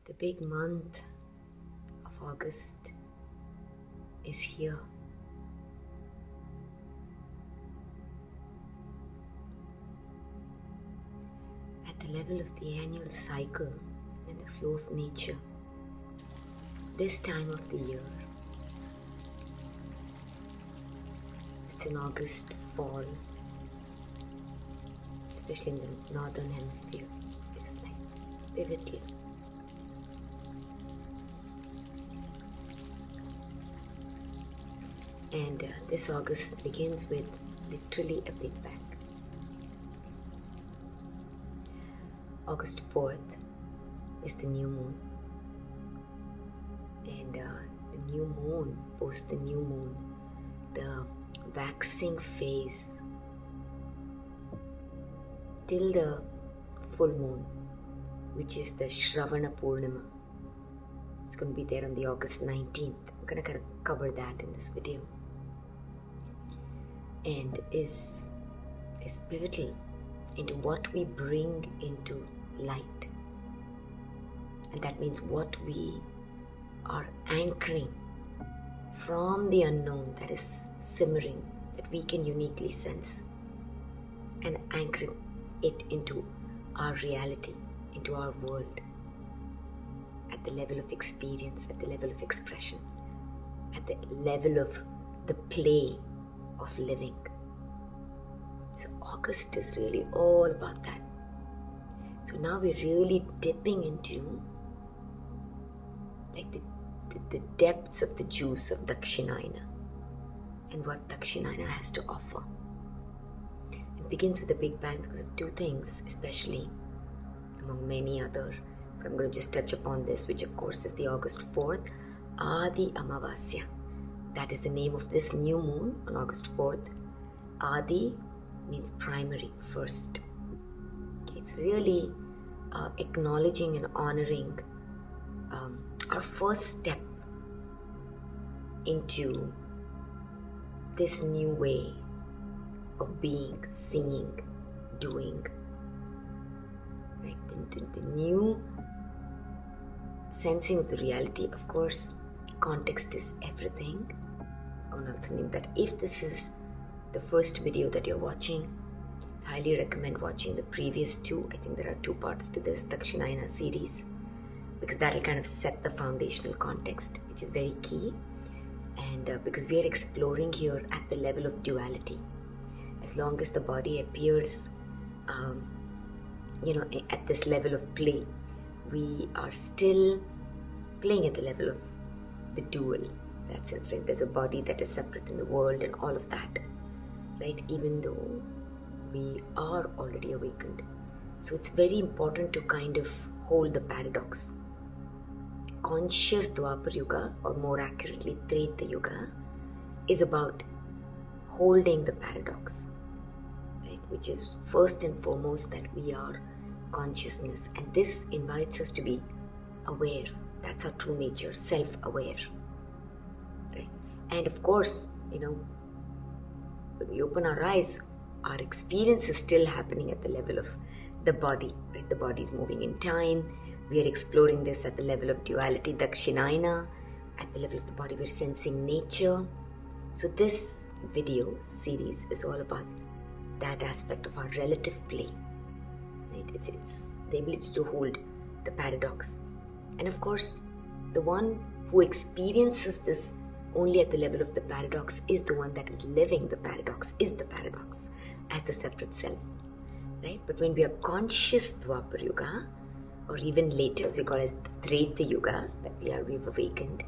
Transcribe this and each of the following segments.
The big month of August is here. At the level of the annual cycle and the flow of nature, this time of the year, it's an August fall, especially in the northern hemisphere. It's like vividly. And this August begins with literally a Big Bang. August 4th is the new moon. And the new moon, post the new moon, the waxing phase till the full moon, which is the Shravana Poornima. It's going to be there on the August 19th. I'm going to kind of cover that in this video. And is pivotal into what we bring into light. And that means what we are anchoring from the unknown that is simmering, that we can uniquely sense, and anchoring it into our reality, into our world, at the level of experience, at the level of expression, at the level of the play of living. So August is really all about that. So now we're really dipping into like the depths of the juice of Dakshinayana and what Dakshinayana has to offer. It begins with a Big Bang because of two things, especially among many other, but I'm going to just touch upon this, which of course is the August 4th, Adi Amavasya. That is the name of this new moon on August 4th. Adi means primary, first. Okay, it's really acknowledging and honoring our first step into this new way of being, seeing, doing. Right? The new sensing of the reality. Of course, context is everything. I want to think that if this is the first video that you're watching, I highly recommend watching the previous two. I think there are two parts to this Dakshinayana series, because that'll kind of set the foundational context, which is very key. And because we are exploring here at the level of duality. As long as the body appears, at this level of play, we are still playing at the level of the dual. That sense, right? There's a body that is separate in the world and all of that, right? Even though we are already awakened. So it's very important to kind of hold the paradox. Conscious Dwapar Yuga, or more accurately Treta Yuga, is about holding the paradox, right? Which is first and foremost that we are consciousness, and this invites us to be aware. That's our true nature, self-aware, right? And of course, when we open our eyes, our experience is still happening at the level of the body, right? The body is moving in time. We are exploring this at the level of duality, Dakshinayana. At the level of the body, we're sensing nature. So this video series is all about that aspect of our relative play, right? It's the ability to hold the paradox. And of course, the one who experiences this only at the level of the paradox is the one that is living the paradox, is the paradox as the separate self, right? But when we are conscious Dwapar Yuga, or even later, we call it the Treta Yuga, that we've awakened,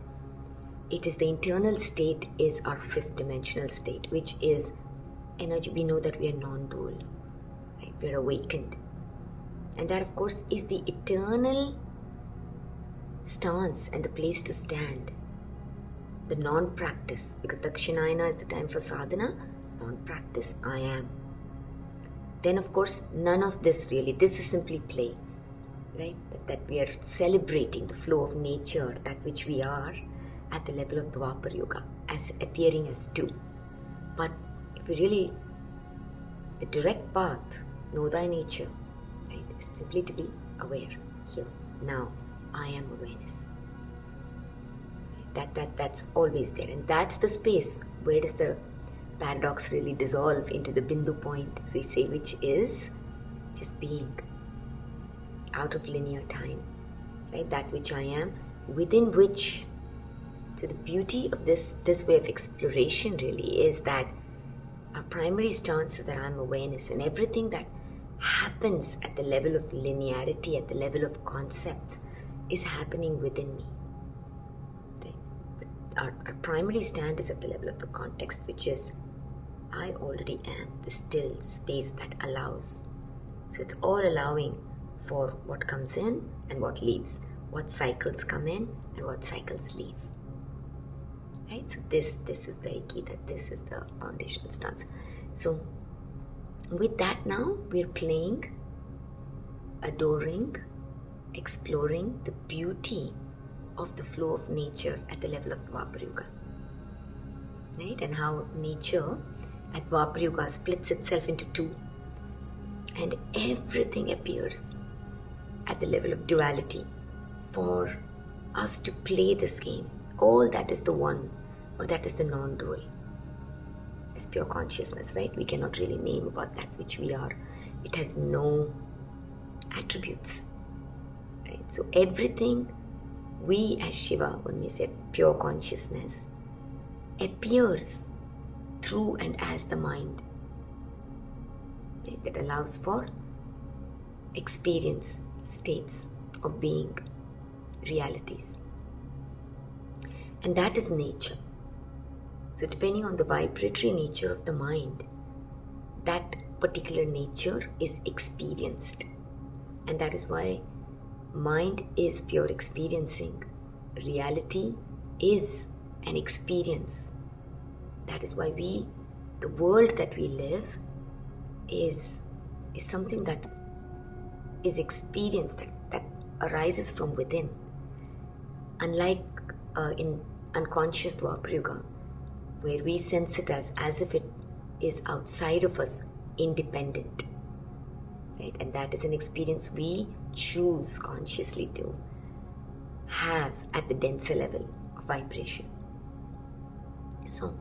it is the internal state is our fifth dimensional state, which is energy. We know that we are non-dual, right? We're awakened. And that, of course, is the eternal stance and the place to stand. The non-practice, because Dakshinayana is the time for sadhana, non-practice, I am. Then, of course, none of this really, this is simply play, right? That we are celebrating the flow of nature, that which we are at the level of Dwapar Yuga, as appearing as two. But if we really, the direct path, know thy nature, right, is simply to be aware here, now, I am awareness. That's always there, and that's the space. Where does the paradox really dissolve into the bindu point? So we say, which is just being out of linear time, right? That which I am, within which. So the beauty of this way of exploration really is that our primary stance is that I'm awareness, and everything that happens at the level of linearity, at the level of concepts, is happening within me. Right? But our primary stand is at the level of the context, which is I already am the still space that allows. So it's all allowing for what comes in and what leaves, what cycles come in and what cycles leave. Right? So this is very key, that this is the foundational stance. So with that now, we're playing, adoring, exploring the beauty of the flow of nature at the level of Dwapara Yuga. Right? And how nature at Dwapara Yuga splits itself into two. And everything appears at the level of duality for us to play this game. All that is the one, or that is the non-dual, as pure consciousness, right? We cannot really name about that which we are. It has no attributes, right? So everything we as Shiva, when we say pure consciousness, appears through and as the mind, right? That allows for experience, states of being, realities. And that is nature. So depending on the vibratory nature of the mind, that particular nature is experienced. And that is why mind is pure experiencing. Reality is an experience. That is why the world that we live is something that is experienced, that arises from within. Unlike in unconscious Dwapara Yuga, where we sense it as if it is outside of us, independent, right? And that is an experience we choose consciously to have at the denser level of vibration. So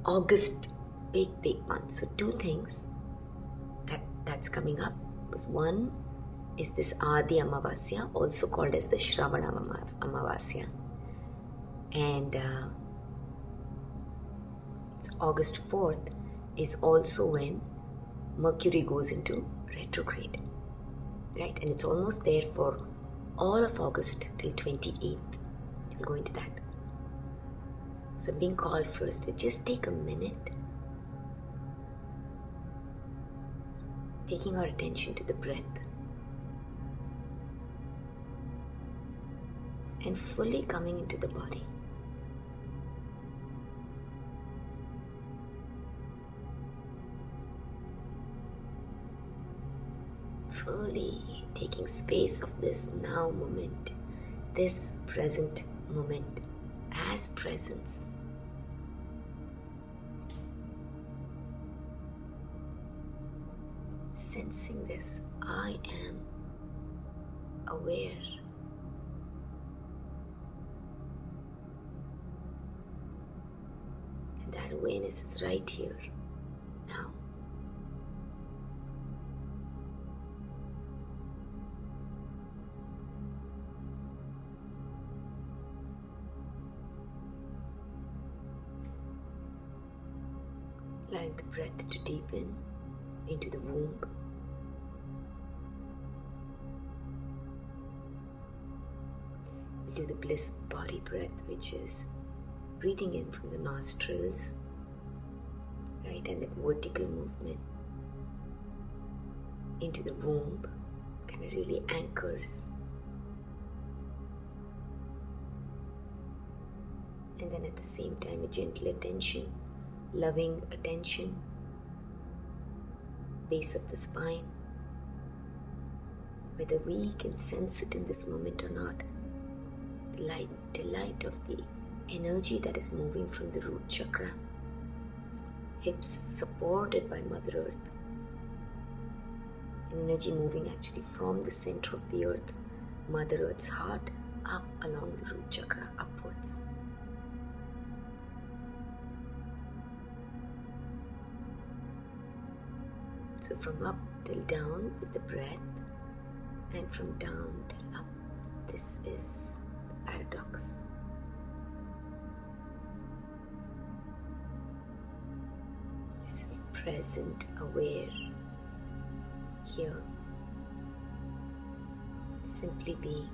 August, big month. So two things that's coming up was, one is this Adi Amavasya, also called as the Shravana Amavasya. And it's August 4th is also when Mercury goes into retrograde, right? And it's almost there for all of August till 28th. We'll go into that. So being called first to just take a minute, taking our attention to the breath, and fully coming into the body. Fully taking space of this now moment, this present moment as presence. Sensing this, I am aware. And that awareness is right here, now. Allowing the breath to deepen into the womb. We'll do the bliss body breath, which is breathing in from the nostrils, right? And that vertical movement into the womb kind of really anchors. And then at the same time, a gentle attention, loving attention, base of the spine. Whether we can sense it in this moment or not, the delight of the energy that is moving from the root chakra, hips supported by Mother Earth, energy moving actually from the center of the earth, Mother Earth's heart, up along the root chakra, upwards. So from up till down with the breath, and from down till up. This is the paradox. This is present, aware, here, simply being.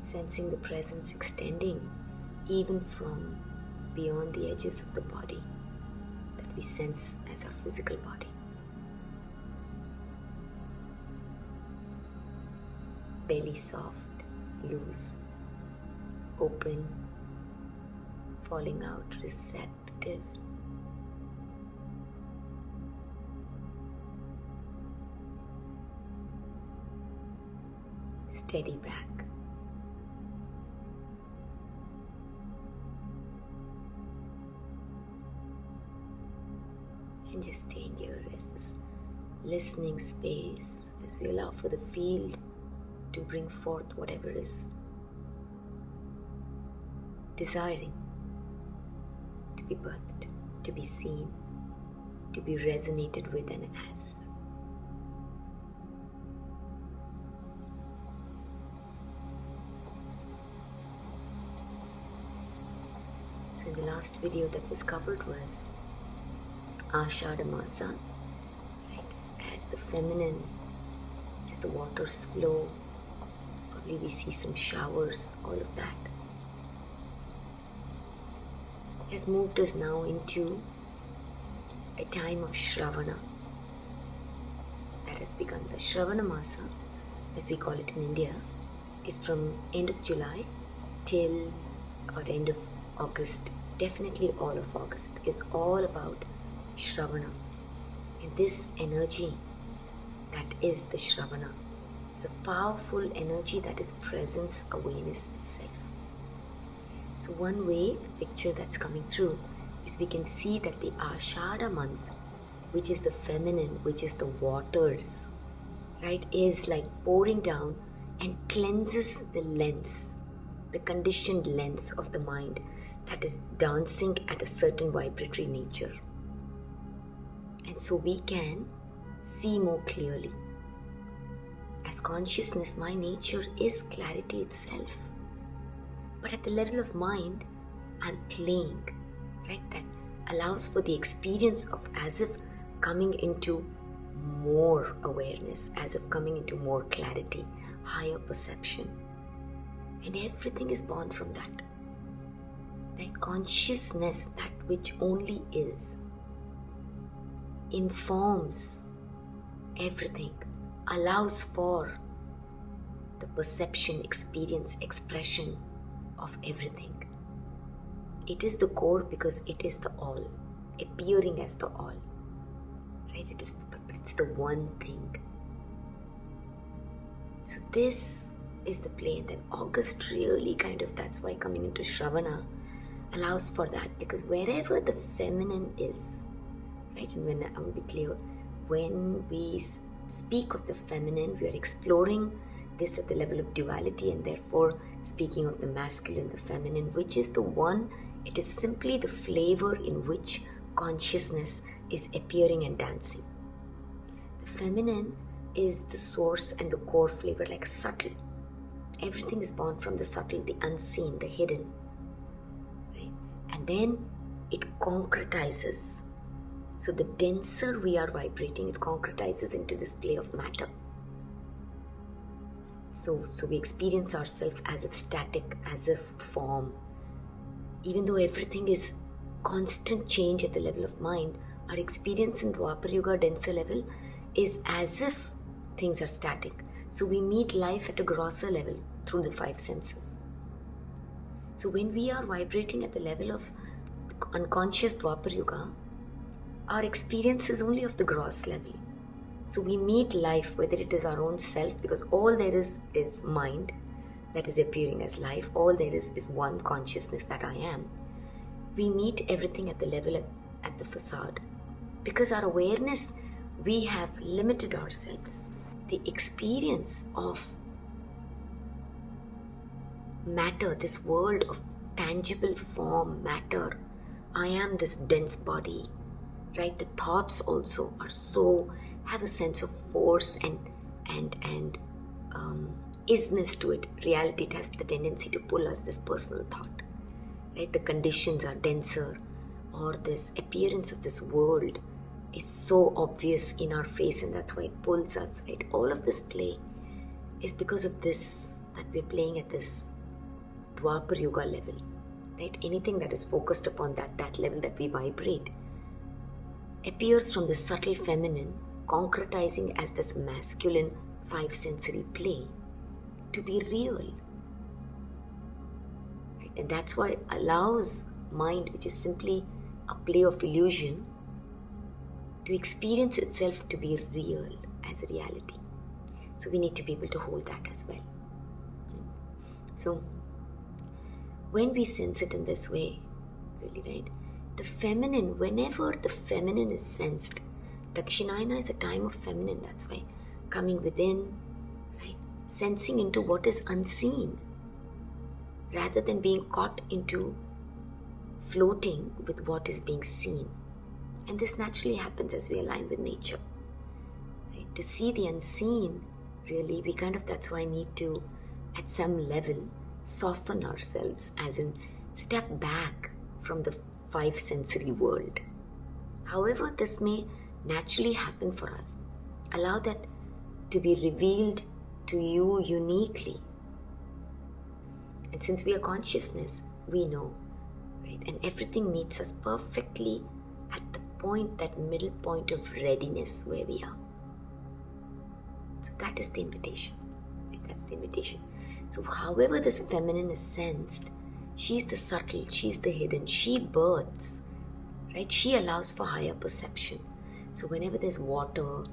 Sensing the presence extending even from beyond the edges of the body that we sense as our physical body. Belly soft, loose, open, falling out, receptive. Steady back. And just staying here as this listening space, as we allow for the field to bring forth whatever is desiring to be birthed, to be seen, to be resonated with and as. So in the last video that was covered was Ashada Masa, right? As the feminine, as the waters flow, probably we see some showers, all of that has moved us now into a time of Shravana that has begun. The Shravana Masa, as we call it in India, is from end of July till about end of August. Definitely all of August is all about Shravana. And this energy that is the Shravana is a powerful energy that is presence awareness itself. So one way, the picture that's coming through is we can see that the Ashada month, which is the feminine, which is the waters, right, is like pouring down and cleanses the lens, the conditioned lens of the mind that is dancing at a certain vibratory nature. And so we can see more clearly. As consciousness, my nature is clarity itself. But at the level of mind, I'm playing, right? That allows for the experience of as if coming into more awareness, as if coming into more clarity, higher perception. And everything is born from that. That consciousness, that which only is, informs everything, allows for the perception, experience, expression of everything. It is the core because it is the all, appearing as the all, right? It's the one thing. So this is the play, and then August really kind of, that's why coming into Shravana allows for that, because wherever the feminine is, right? And when I will be clear, when we speak of the feminine, we are exploring this at the level of duality, and therefore speaking of the masculine, the feminine, which is the one, it is simply the flavor in which consciousness is appearing and dancing. The feminine is the source and the core flavor, like subtle. Everything is born from the subtle, the unseen, the hidden. Right? And then it concretizes. So the denser we are vibrating, it concretizes into this play of matter. So we experience ourselves as if static, as if form. Even though everything is constant change at the level of mind, our experience in Dwapar Yuga denser level is as if things are static. So we meet life at a grosser level through the five senses. So when we are vibrating at the level of unconscious Dwapar Yuga, our experience is only of the gross level. So we meet life, whether it is our own self, because all there is mind that is appearing as life. All there is one consciousness that I am. We meet everything at the level at the facade, because our awareness, we have limited ourselves. The experience of matter, this world of tangible form, matter, I am this dense body, right? The thoughts also have a sense of force and isness to it. Reality, it has the tendency to pull us, this personal thought, right? The conditions are denser, or this appearance of this world is so obvious in our face, and that's why it pulls us, right? All of this play is because of this, that we're playing at this Dwapar Yuga level, right? Anything that is focused upon that level that we vibrate appears from the subtle feminine, concretizing as this masculine five-sensory play to be real. Right? And that's what allows mind, which is simply a play of illusion, to experience itself to be real as a reality. So we need to be able to hold that as well. So when we sense it in this way, really, right? The feminine, whenever the feminine is sensed, Dakshinayana is a time of feminine, that's why. Coming within, right? Sensing into what is unseen, rather than being caught into floating with what is being seen. And this naturally happens as we align with nature. Right? To see the unseen, really, that's why need to, at some level, soften ourselves, as in step back from the five-sensory world. However this may naturally happen for us, allow that to be revealed to you uniquely. And since we are consciousness, we know, right? And everything meets us perfectly at the point, that middle point of readiness where we are. So that is the invitation. Right? That's the invitation. So however this feminine is sensed, she's the subtle, she's the hidden, she births, right? She allows for higher perception. So whenever there's water,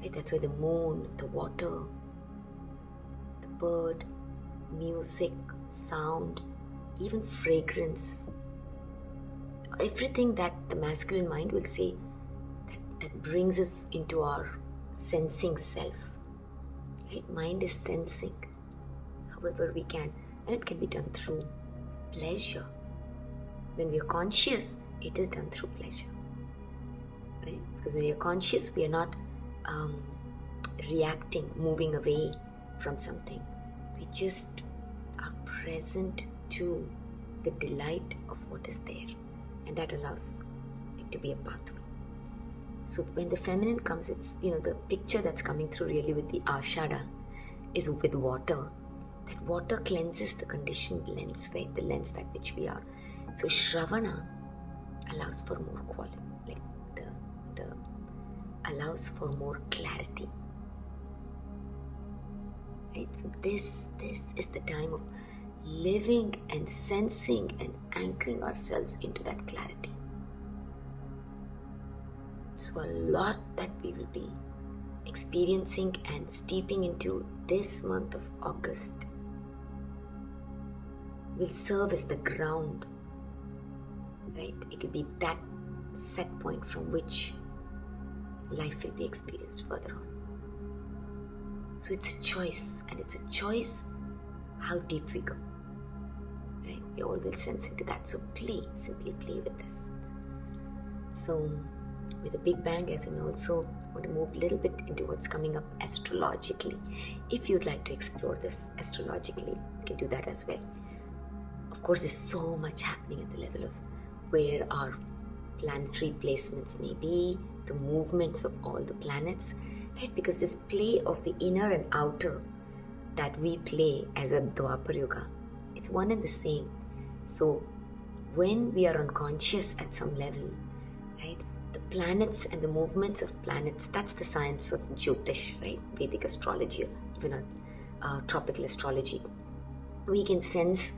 right, that's why the moon, the water, the bird, music, sound, even fragrance, everything that the masculine mind will say that brings us into our sensing self, right? Mind is sensing however we can, and it can be done through pleasure. When we are conscious, it is done through pleasure, right? Because when we are conscious, we are not reacting, moving away from something. We just are present to the delight of what is there, and that allows it to be a pathway. So when the feminine comes, it's, the picture that's coming through really with the Ashada is with water. That water cleanses the conditioned lens, right? The lens that which we are. So Shravana allows for more quality, like the allows for more clarity. Right? So this is the time of living and sensing and anchoring ourselves into that clarity. So a lot that we will be experiencing and steeping into this month of August will serve as the ground, right? It will be that set point from which life will be experienced further on. So it's a choice, and it's a choice how deep we go, right? We all will sense into that. So simply play with this. So with a big bang, as in also want to move a little bit into what's coming up astrologically. If you'd like to explore this astrologically, you can do that as well. Of course, there's so much happening at the level of where our planetary placements may be, the movements of all the planets, right? Because this play of the inner and outer that we play as a Dwapar Yuga, it's one and the same. So when we are unconscious at some level, right? The planets and the movements of planets, that's the science of Jyotish, right? Vedic astrology, even tropical astrology. We can sense,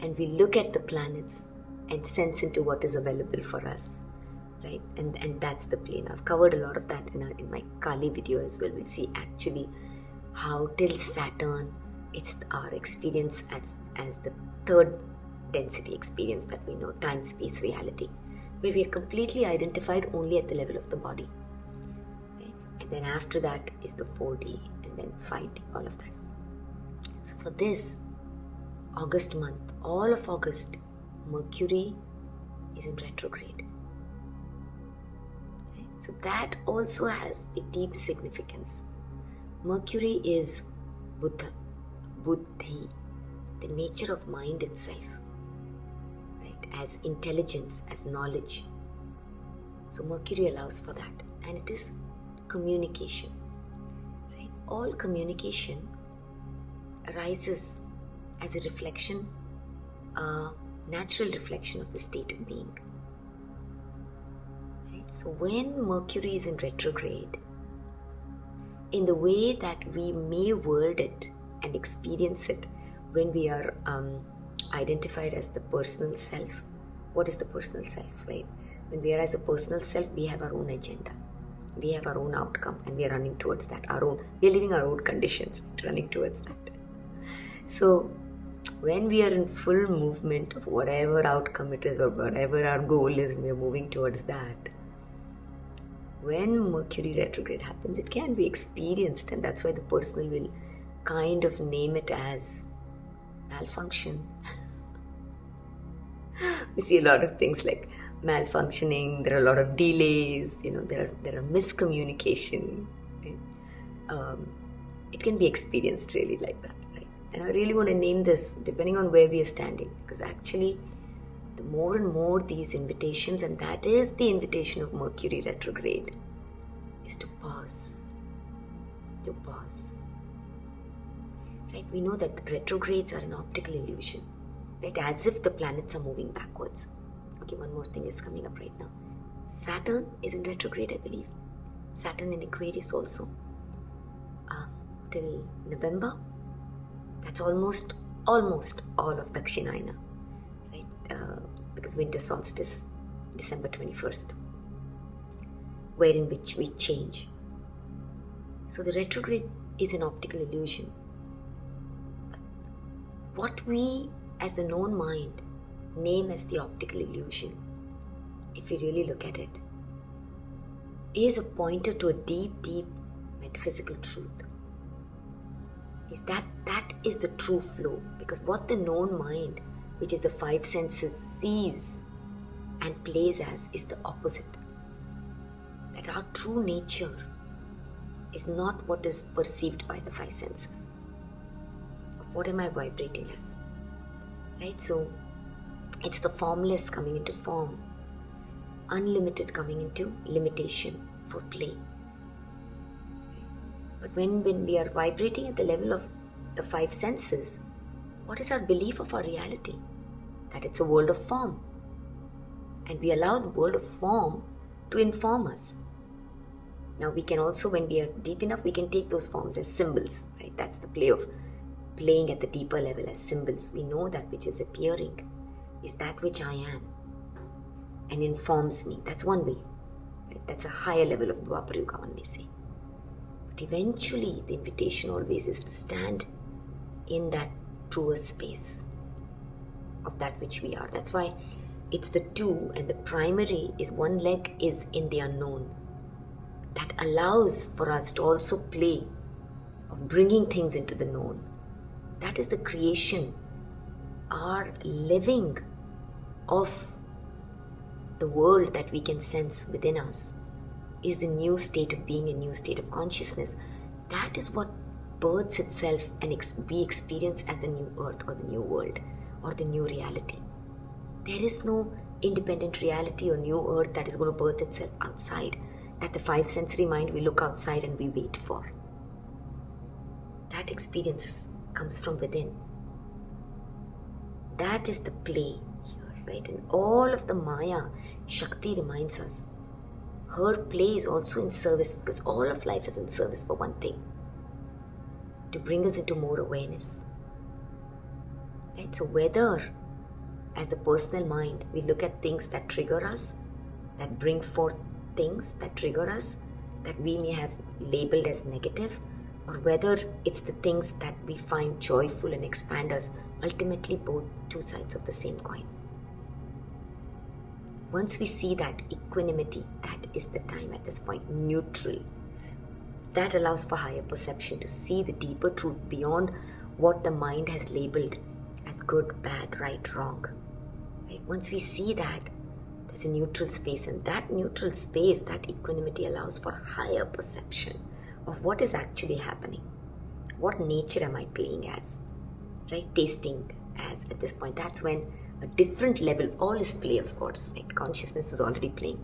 and we look at the planets and sense into what is available for us, right? And that's the plane. I've covered a lot of that in my Kali video as well. We'll see actually how till Saturn, it's our experience as the third density experience that we know, time, space, reality. where we are completely identified only at the level of the body. Okay? And then after that is the 4D and then 5D, all of that. So for this August month, all of August, Mercury is in retrograde. Okay? So that also has a deep significance. Mercury is Buddha, Buddhi, the nature of mind itself, right? As intelligence, as knowledge. So Mercury allows for that, and it is communication, right? All communication arises as a reflection, a natural reflection of the state of being. Right? So when Mercury is in retrograde, in the way that we may word it and experience it when we are identified as the personal self. What is the personal self, right? When we are as a personal self, we have our own agenda. We have our own outcome and we are running towards that. We are living our own conditions, running towards that. So when we are in full movement of whatever outcome it is or whatever our goal is, we are moving towards that. When Mercury retrograde happens, it can be experienced, and that's why the personal will kind of name it as malfunction. We see a lot of things like malfunctioning, there are a lot of delays, there are miscommunication. Right? It can be experienced really like that, right? And I really want to name this depending on where we are standing, because actually the more and more these invitations, and that is the invitation of Mercury retrograde, is to pause. To pause. Right? We know that retrogrades are an optical illusion, right? As if the planets are moving backwards. Okay, one more thing is coming up right now. Saturn is in retrograde, I believe. Saturn in Aquarius also. Till November. That's almost all of Dakshinayana. Right? Because winter solstice, December 21st. Wherein which we change. So the retrograde is an optical illusion. What we as the known mind name as the optical illusion, if we really look at it, is a pointer to a deep metaphysical truth. Is that is the true flow, because what the known mind, which is the five senses, sees and plays as is the opposite. That our true nature is not what is perceived by the five senses. What am I vibrating as? Right? So it's the formless coming into form, unlimited coming into limitation for play. But when we are vibrating at the level of the five senses, what is our belief of our reality? That it's a world of form. And we allow the world of form to inform us. Now we can also, when we are deep enough, we can take those forms as symbols. Right? That's the play of playing at the deeper level as symbols. We know that which is appearing is that which I am and informs me. That's one way. Right? That's a higher level of Dwapara Yuga, one may say. But eventually the invitation always is to stand in that truer space of that which we are. That's why it's the two, and the primary is one leg is in the unknown. That allows for us to also play of bringing things into the known. That is the creation, our living of the world that we can sense within us is a new state of being, a new state of consciousness. That is what births itself and we experience as the new earth or the new world or the new reality. There is no independent reality or new earth that is going to birth itself outside, that the five sensory mind we look outside and we wait for. That experience comes from within. That is the play here, right? And all of the Maya, Shakti reminds us, her play is also in service, because all of life is in service for one thing, to bring us into more awareness. Right? So whether as the personal mind we look at things that trigger us, that bring forth things that trigger us, that we may have labeled as negative, or whether it's the things that we find joyful and expand us, ultimately both two sides of the same coin. Once we see that equanimity, that is the time at this point, neutral. That allows for higher perception to see the deeper truth beyond what the mind has labeled as good, bad, right, wrong. Right? Once we see that, there's a neutral space, and that neutral space, that equanimity allows for higher perception of what is actually happening. What nature am I playing as? Right? Tasting as at this point. That's when a different level, all is play of course, right? Consciousness is already playing,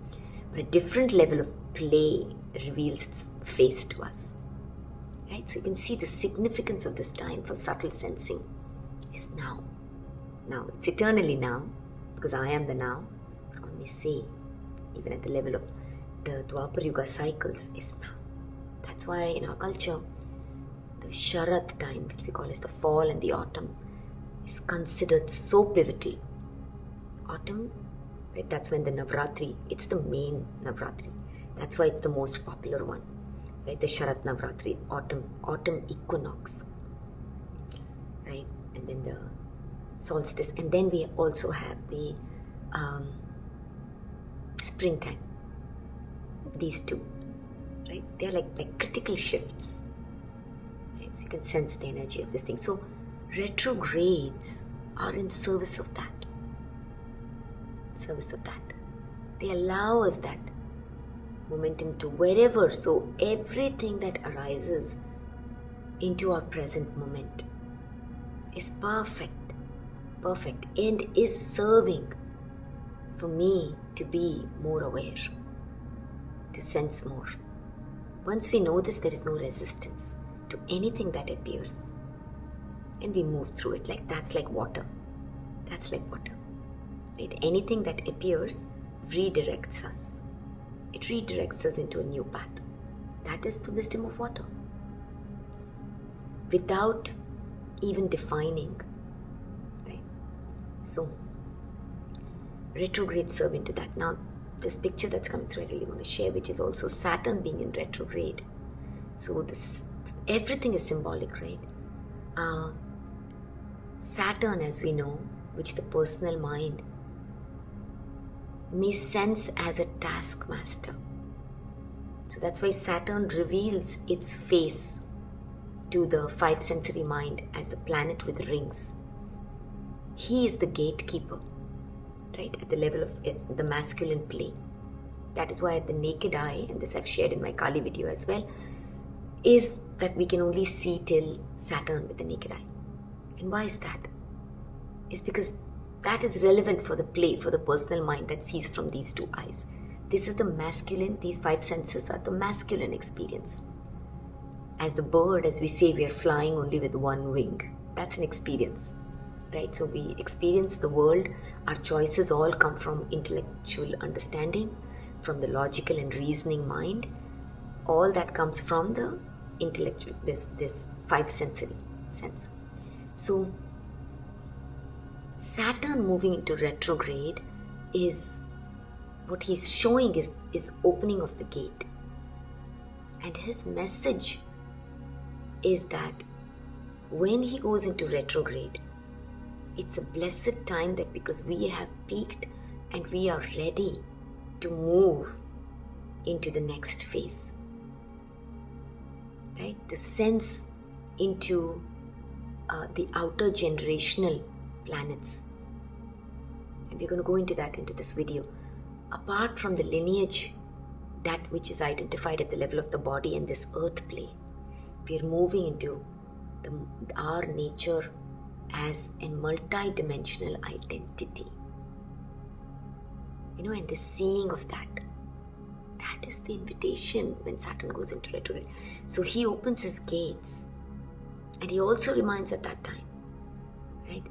but a different level of play reveals its face to us. Right? So you can see the significance of this time for subtle sensing is now. Now, it's eternally now, because I am the now. But one may say, even at the level of the Dwapar Yuga cycles, is now. That's why in our culture, the Sharat time, which we call as the fall and the autumn, is considered so pivotal. Autumn, right? That's when the Navratri, it's the main Navratri. That's why it's the most popular one, right? The Sharat Navratri, autumn equinox, right? And then the solstice, and then we also have the springtime. These two, right? They're like critical shifts, right? So you can sense the energy of this thing. So retrogrades are in service of that. They allow us that momentum to wherever. So everything that arises into our present moment is perfect, and is serving for me to be more aware, to sense more. Once we know this, there is no resistance to anything that appears, and we move through it that's like water. Right? Anything that appears redirects us. It redirects us into a new path. That is the wisdom of water. Without even defining, right? So, retrograde serve into that. Now, this picture that's coming through, I really want to share, which is also Saturn being in retrograde. So, everything is symbolic, right? Saturn, as we know, which the personal mind may sense as a taskmaster. So that's why Saturn reveals its face to the five sensory mind as the planet with rings. He is the gatekeeper, right, at the level of the masculine play. That is why at the naked eye, and this I've shared in my Kali video as well, is that we can only see till Saturn with the naked eye. And why is that? It's because that is relevant for the play, for the personal mind that sees from these two eyes. This is the masculine, these five senses are the masculine experience. As the bird, as we say, we are flying only with one wing. That's an experience, right? So we experience the world. Our choices all come from intellectual understanding, from the logical and reasoning mind. All that comes from the intellectual, this five sensory sense. So Saturn moving into retrograde is what he's showing is opening of the gate. And his message is that when he goes into retrograde, it's a blessed time that because we have peaked and we are ready to move into the next phase. Right? To sense into the outer generational planets. And we're going to go into that into this video. Apart from the lineage, that which is identified at the level of the body and this earth plane, we are moving into our nature as a multi-dimensional identity. And the seeing of that is the invitation when Saturn goes into retrograde. So he opens his gates, and he also reminds at that time, right,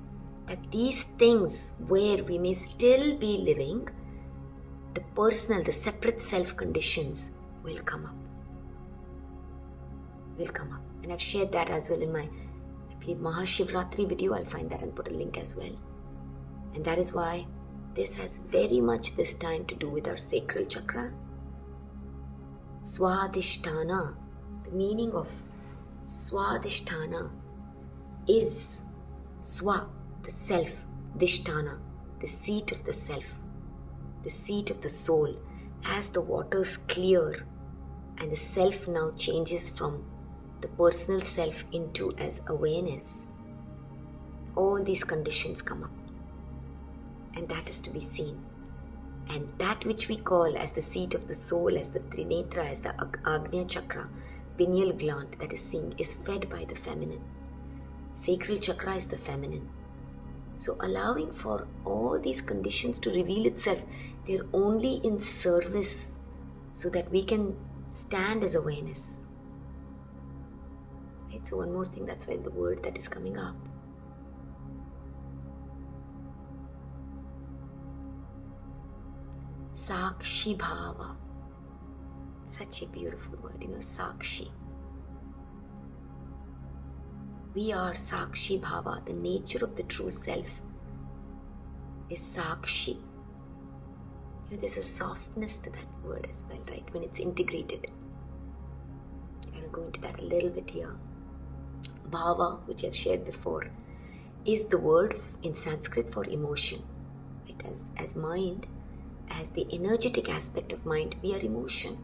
that these things where we may still be living, the personal, the separate self conditions will come up. And I've shared that as well in my, I believe, Mahashivratri video. I'll find that and put a link as well. And that is why this has very much this time to do with our sacral chakra. Swadhisthana. The meaning of Swadhisthana is Swa, the self, Dhisthana, the seat of the self. the seat of the soul, as the waters clear and the self now changes from the personal self into as awareness, all these conditions come up. And that is to be seen. And that which we call as the seat of the soul, as the Trinetra, as the Agnya Chakra, pineal gland that is seeing, is fed by the feminine. Sacral chakra is the feminine. So allowing for all these conditions to reveal itself, they're only in service so that we can stand as awareness. Right? So one more thing, that's why the word that is coming up. Sakshi Bhava. Such a beautiful word, Sakshi. We are Sakshi Bhava. The nature of the true self is Sakshi. There's a softness to that word as well, right? When it's integrated. I'm going to go into that a little bit here. Bhava, which I've shared before, is the word in Sanskrit for emotion. Right? As mind, as the energetic aspect of mind, we are emotion.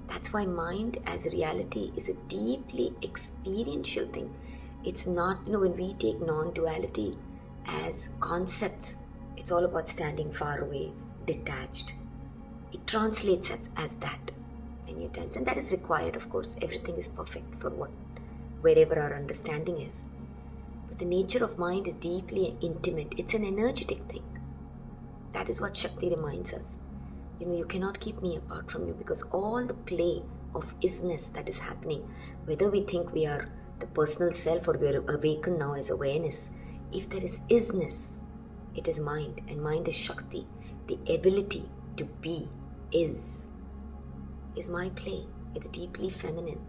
That's why mind as reality is a deeply experiential thing. It's not, when we take non-duality as concepts, it's all about standing far away, detached. It translates as that many times, and that is required, of course. Everything is perfect for wherever our understanding is. But the nature of mind is deeply intimate. It's an energetic thing. That is what Shakti reminds us. You cannot keep me apart from you, because all the play of isness that is happening, whether we think we are the personal self or we are awakened now as awareness, if there is isness, it is mind, and mind is Shakti. The ability to be is my play. It's deeply feminine.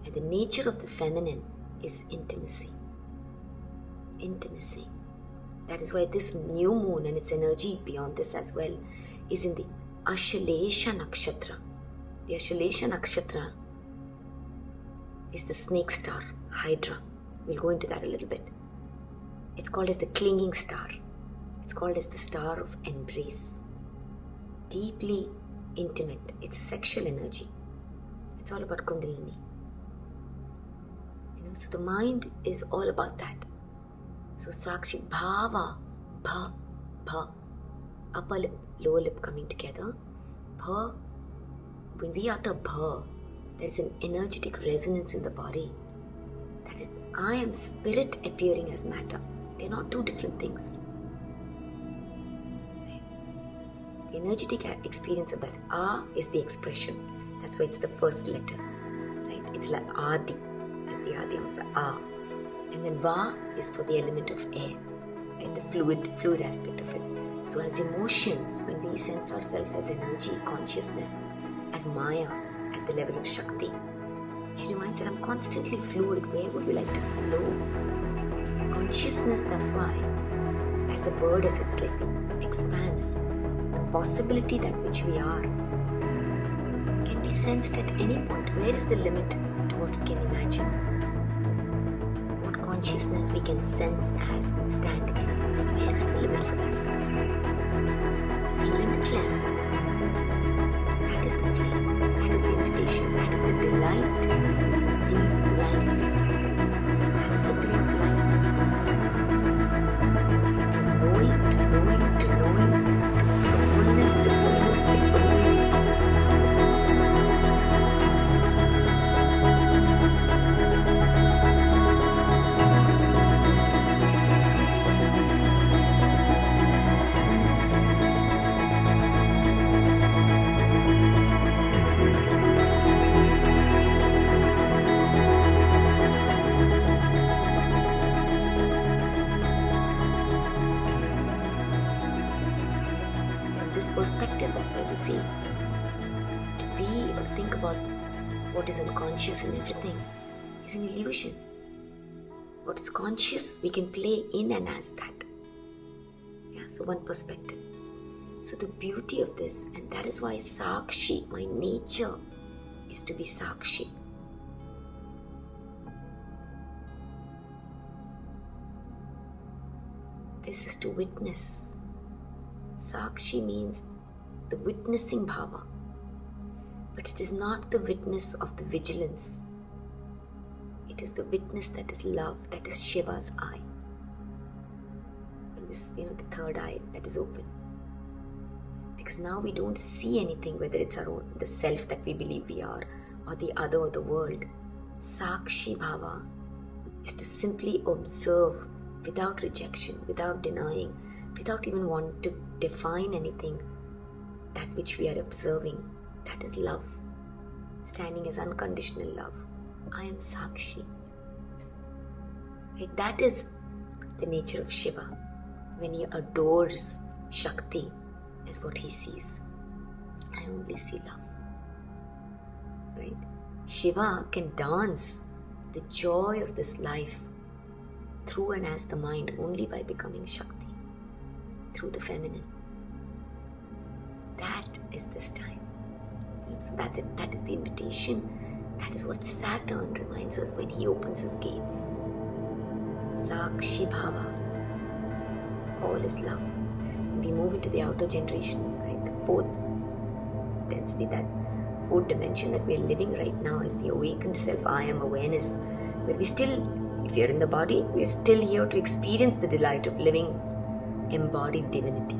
And the nature of the feminine is intimacy. Intimacy. That is why this new moon and its energy beyond this as well is in the Ashalesha Nakshatra. The Ashalesha Nakshatra is the snake star, Hydra. We'll go into that a little bit. It's called as the clinging star. It's called as the star of embrace. Deeply intimate. It's a sexual energy. It's all about Kundalini. So the mind is all about that. So Sakshi Bhava, Bha, Bha, upper lip, lower lip coming together. Bha, when we utter Bha, there is an energetic resonance in the body. That I am spirit appearing as matter. They're not two different things. Right? The energetic experience of that A is the expression. That's why it's the first letter. Right? It's like Adi, as the Adi Amavasya A. And then Va is for the element of air, right? The fluid aspect of it. So as emotions, when we sense ourselves as energy, consciousness, as Maya at the level of Shakti, she reminds that I'm constantly fluid. Where would we like to flow? Consciousness, that's why, as the bird as it's like the expanse, the possibility that which we are can be sensed at any point. Where is the limit to what we can imagine? Consciousness we can sense as and stand in. Where is the limit for that? It's limitless. That is the play. That is the invitation. That is the delight. Delight. That is the play of light. And from knowing to knowing to knowing, from fullness to fullness to fullness. Perspective, that's why we say to be or think about what is unconscious and everything is an illusion. What is conscious, we can play in and as that. Yeah, so one perspective. So the beauty of this, and that is why Sakshi, my nature, is to be Sakshi. This is to witness. Sakshi means the witnessing bhava. But it is not the witness of the vigilance. It is the witness that is love, that is Shiva's eye. And this, the third eye that is open. Because now we don't see anything, whether it's our own, the self that we believe we are, or the other, or the world. Sakshi Bhava is to simply observe without rejection, without denying, without even wanting to define anything. That which we are observing, that is love, standing as unconditional love. I am Sakshi. Right? That is the nature of Shiva. When he adores Shakti as what he sees. I only see love. Right? Shiva can dance the joy of this life through and as the mind only by becoming Shakti, through the feminine. That is this time. So that's it. That is the invitation. That is what Saturn reminds us when he opens his gates. Sakshi Bhava. All is love. And we move into the outer generation, right? The fourth density, that fourth dimension that we are living right now is the awakened self, I am awareness. Where we still, if you're in the body, we are still here to experience the delight of living embodied divinity.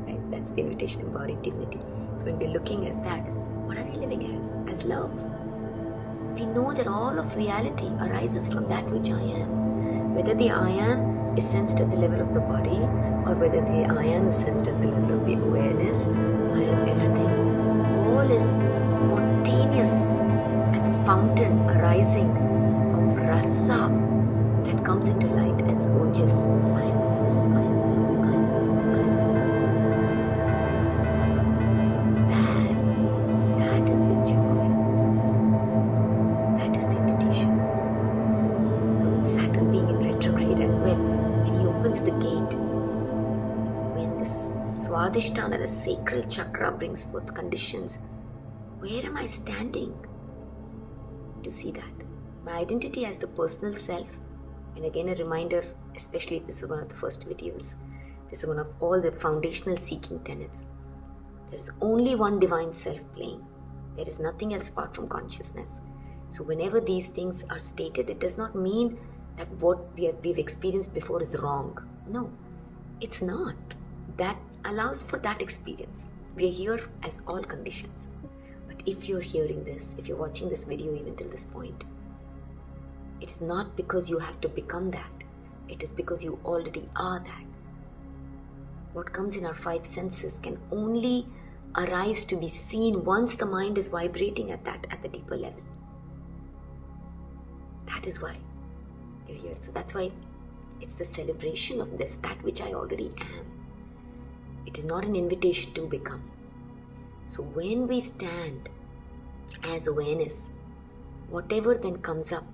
Right? That's the invitation, embodied divinity. So when we're looking at that, what are we living as? As love. We know that all of reality arises from that which I am. Whether the I am is sensed at the level of the body, or whether the I am is sensed at the level of the awareness, I am everything. All is spontaneous as a fountain arising of rasa that comes into light as ojas. I am love, I am love, I am love, I am love. That is the joy. That is the invitation. So with Saturn being in retrograde as well, when he opens the gate, when the Swadhisthana, the sacral chakra, brings forth conditions, where am I standing to see that? My identity as the personal self, and again a reminder, especially if this is one of the first videos, this is one of all the foundational seeking tenets. There is only one divine self playing. There is nothing else apart from consciousness. So whenever these things are stated, it does not mean that what we've experienced before is wrong. No, it's not. That allows for that experience. We are here as all conditions. But if you're hearing this, if you're watching this video even till this point, it is not because you have to become that. It is because you already are that. What comes in our five senses can only arise to be seen once the mind is vibrating at the deeper level. That is why you're here. So that's why it's the celebration of this, that which I already am. It is not an invitation to become. So when we stand as awareness, whatever then comes up,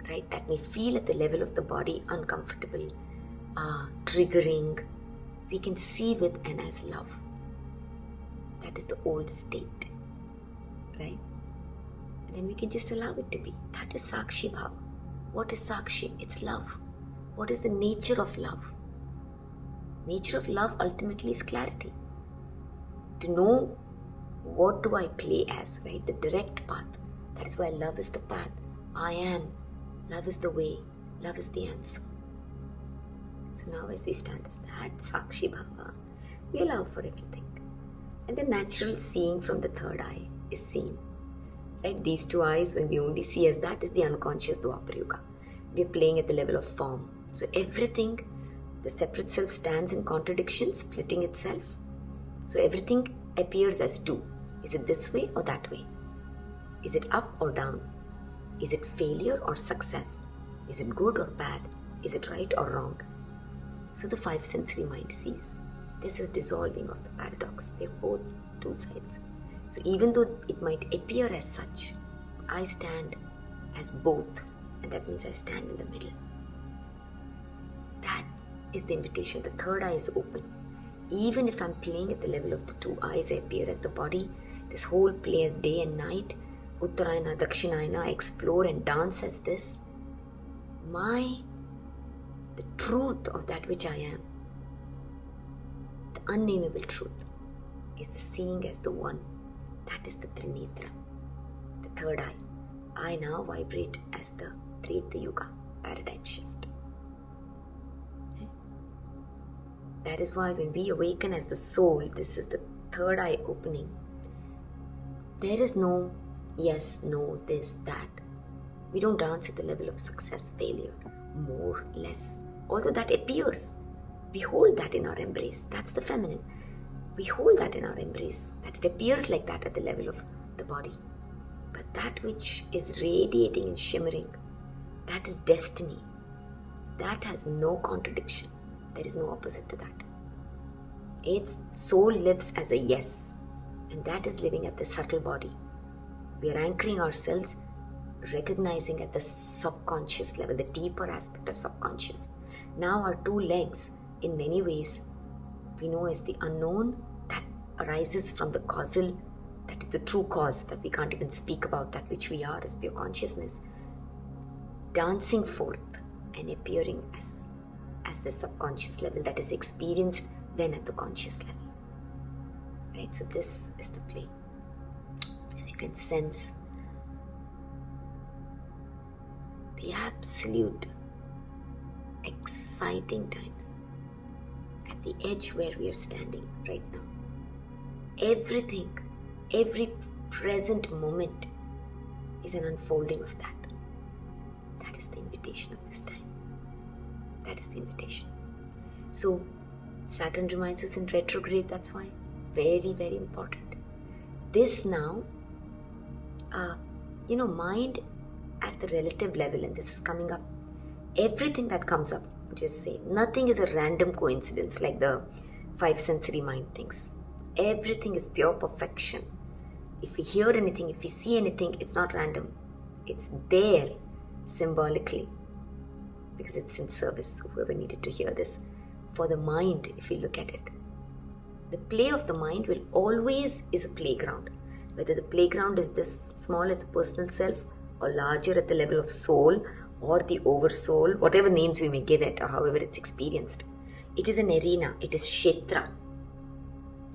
right, that may feel at the level of the body uncomfortable, triggering, we can see with and as love. That is the old state, right? And then we can just allow it to be. That is Sakshi Bhava. What is Sakshi? It's love. What is the nature of love? Nature of love ultimately is clarity. To know what do I play as, right? The direct path. That is why love is the path. I am. Love is the way. Love is the answer. So now as we stand as that Sakshi Bhava, we allow for everything. And the natural seeing from the third eye is seen. Right? These two eyes, when we only see as that, is the unconscious Dwapara Yuga. We are playing at the level of form. So everything, the separate self stands in contradiction, splitting itself. So everything appears as two. Is it this way or that way? Is it up or down? Is it failure or success? Is it good or bad? Is it right or wrong? So the five sensory mind sees. This is dissolving of the paradox. They're both two sides. So even though it might appear as such, I stand as both, and that means I stand in the middle. That is the invitation. The third eye is open. Even if I'm playing at the level of the two eyes, I appear as the body. This whole play as day and night, Uttarayana, Dakshinayana, I explore and dance as this. The truth of that which I am, the unnameable truth is the seeing as the one. That is the Trinitra, the third eye. I now vibrate as the Treta Yuga paradigm shift. That is why when we awaken as the soul, this is the third eye opening. There is no yes, no, this, that. We don't dance at the level of success, failure, more, less. Although that appears, we hold that in our embrace. That's the feminine. We hold that in our embrace, that it appears like that at the level of the body. But that which is radiating and shimmering, that is destiny. That has no contradiction. There is no opposite to that. Its soul lives as a yes, and that is living at the subtle body. We are anchoring ourselves, recognizing at the subconscious level, the deeper aspect of subconscious. Now our two legs, in many ways, we know as the unknown that arises from the causal, that is the true cause that we can't even speak about, that which we are as pure consciousness, dancing forth and appearing as the subconscious level that is experienced then at the conscious level. Right? So this is the play. As you can sense, the absolute exciting times at the edge where we are standing right now. Everything, every present moment is an unfolding of that. That is the invitation of this time. That is the invitation. So Saturn reminds us in retrograde, that's why. Very, very important. This now, mind at the relative level, and this is coming up. Everything that comes up, just say, nothing is a random coincidence like the five sensory mind thinks. Everything is pure perfection. If we hear anything, if we see anything, it's not random. It's there symbolically because it's in service. Whoever needed to hear this. For the mind, if we look at it, the play of the mind will always is a playground. Whether the playground is this small as a personal self or larger at the level of soul or the oversoul, whatever names we may give it or however it's experienced. It is an arena, it is kshetra,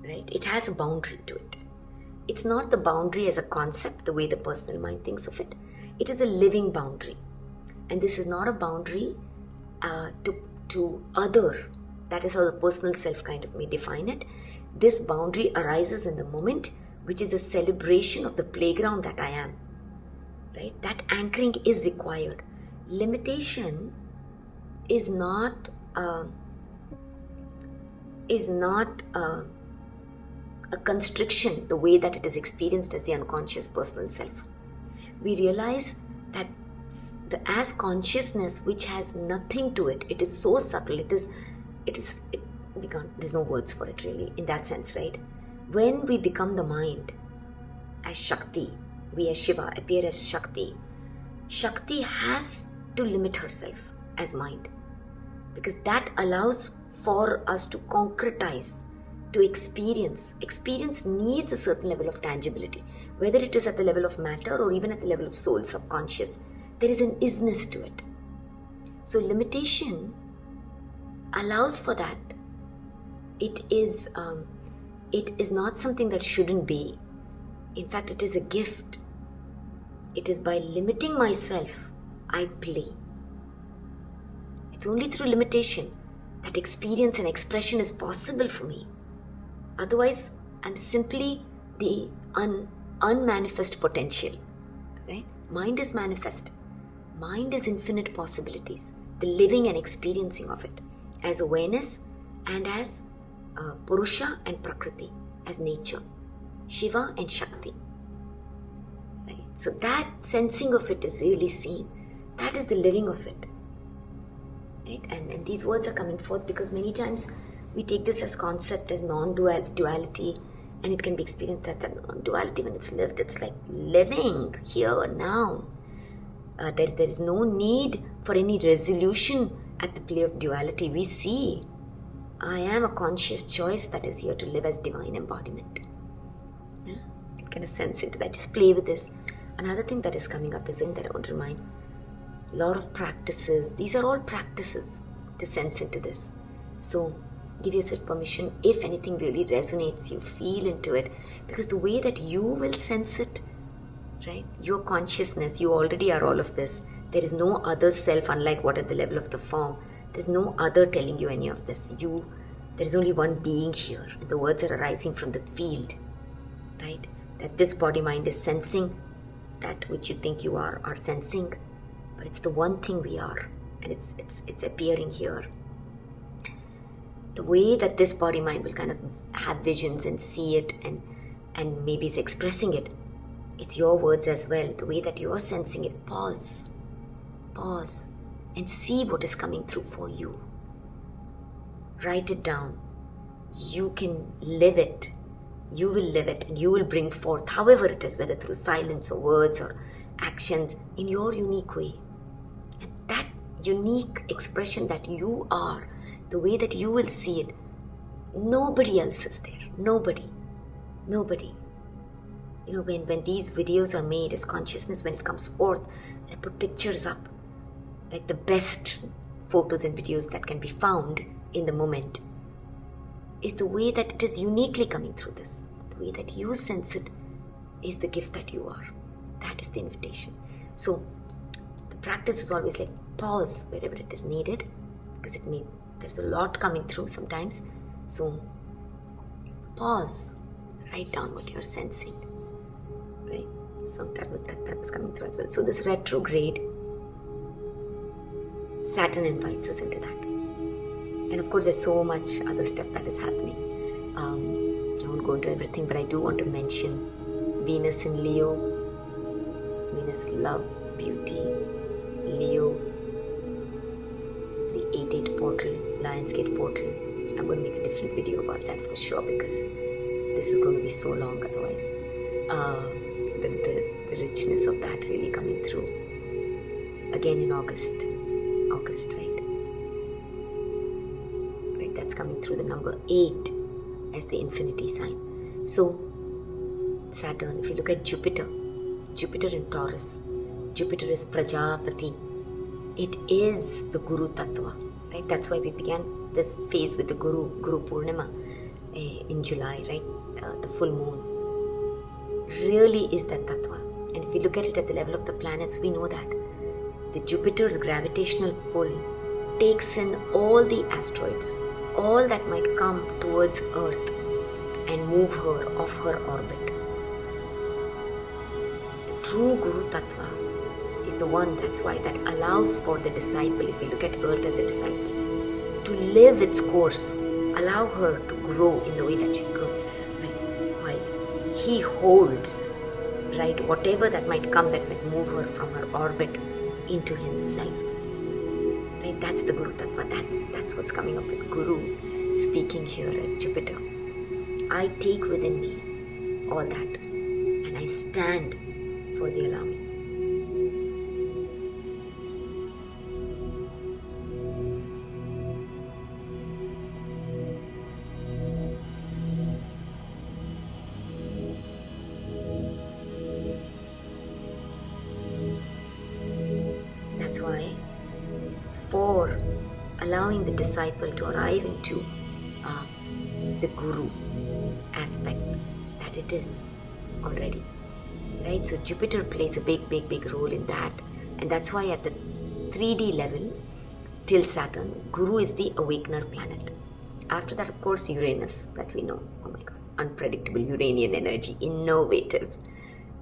right? It has a boundary to it. It's not the boundary as a concept, the way the personal mind thinks of it. It is a living boundary. And this is not a boundary to other. That is how the personal self kind of may define it. This boundary arises in the moment, which is a celebration of the playground that I am. Right? That anchoring is required. Limitation is not a constriction the way that it is experienced as the unconscious personal self. We realize that as consciousness which has nothing to it, it is so subtle, there's no words for it really in that sense, right? When we become the mind as Shakti, we as Shiva appear as Shakti. Shakti has to limit herself as mind because that allows for us to concretize, to experience. Experience needs a certain level of tangibility, whether it is at the level of matter or even at the level of soul, subconscious. There is an isness to it. So limitation allows for that. It is not something that shouldn't be. In fact, it is a gift. It is by limiting myself, I play. It's only through limitation that experience and expression is possible for me. Otherwise, I'm simply the unmanifest potential. Right? Mind is manifest. Mind is infinite possibilities. The living and experiencing of it as awareness and as Purusha and Prakriti, as nature, Shiva and Shakti. Right? So that sensing of it is really seen. That is the living of it. Right? And these words are coming forth because many times we take this as concept as non-duality, and it can be experienced that non-duality when it's lived, it's like living here now. There is no need for any resolution at the play of duality. We see I am a conscious choice that is here to live as divine embodiment. Yeah? You can sense into that. Just play with this. Another thing that is coming up is in that I want to remind. A lot of practices. These are all practices to sense into this. So Give yourself permission. If anything really resonates, you feel into it. Because the way that you will sense it, right? Your consciousness, you already are all of this. There is no other self, unlike what at the level of the form. There's no other telling you any of this. There is only one being here. And the words are arising from the field, right? That this body mind is sensing that which you think you are sensing. But it's the one thing we are. And it's appearing here. The way that this body mind will kind of have visions and see it and maybe is expressing it, it's your words as well. The way that you're sensing it, pause, and see what is coming through for you. Write it down. You can live it. You will live it, and you will bring forth, however it is, whether through silence or words or actions, in your unique way. And that unique expression that you are, the way that you will see it, nobody else is there. Nobody. You know, when these videos are made as consciousness, when it comes forth, I put pictures up, like the best photos and videos that can be found in the moment, is the way that it is uniquely coming through this. The way that you sense it is the gift that you are. That is the invitation. So the practice is always like pause wherever it is needed, because there's a lot coming through sometimes. So pause, write down what you're sensing. Right? So that was coming through as well. So this retrograde, Saturn invites us into that. And of course, there's so much other stuff that is happening. I won't go into everything, but I do want to mention Venus in Leo. Venus, love, beauty. Leo, the 8-8 portal, Lionsgate portal. I'm going to make a different video about that for sure, because this is going to be so long otherwise. The richness of that really coming through. Again in August, right? Right, that's coming through the number 8 as the infinity sign. So, Saturn, if you look at Jupiter in Taurus, Jupiter is Prajapati. It is the Guru Tattva, right? That's why we began this phase with the Guru Poornima in July, right? The full moon really is that Tattva. And if we look at it at the level of the planets, we know that the Jupiter's gravitational pull takes in all the asteroids, all that might come towards Earth and move her off her orbit. The true Guru Tattva is the one, that's why, that allows for the disciple, if we look at Earth as a disciple, to live its course, allow her to grow in the way that she's grown, while he holds, right, whatever that might come that might move her from her orbit into himself. Right, that's the Guru Tattva. That's what's coming up with Guru speaking here as Jupiter. I take within me all that, and I stand for the allowing. That's why, for allowing the disciple to arrive into the Guru aspect that it is already, right? So Jupiter plays a big role in that, and that's why at the 3D level till Saturn, Guru is the awakener planet. After that, of course, Uranus, that we know. Oh my God, unpredictable Uranian energy, innovative,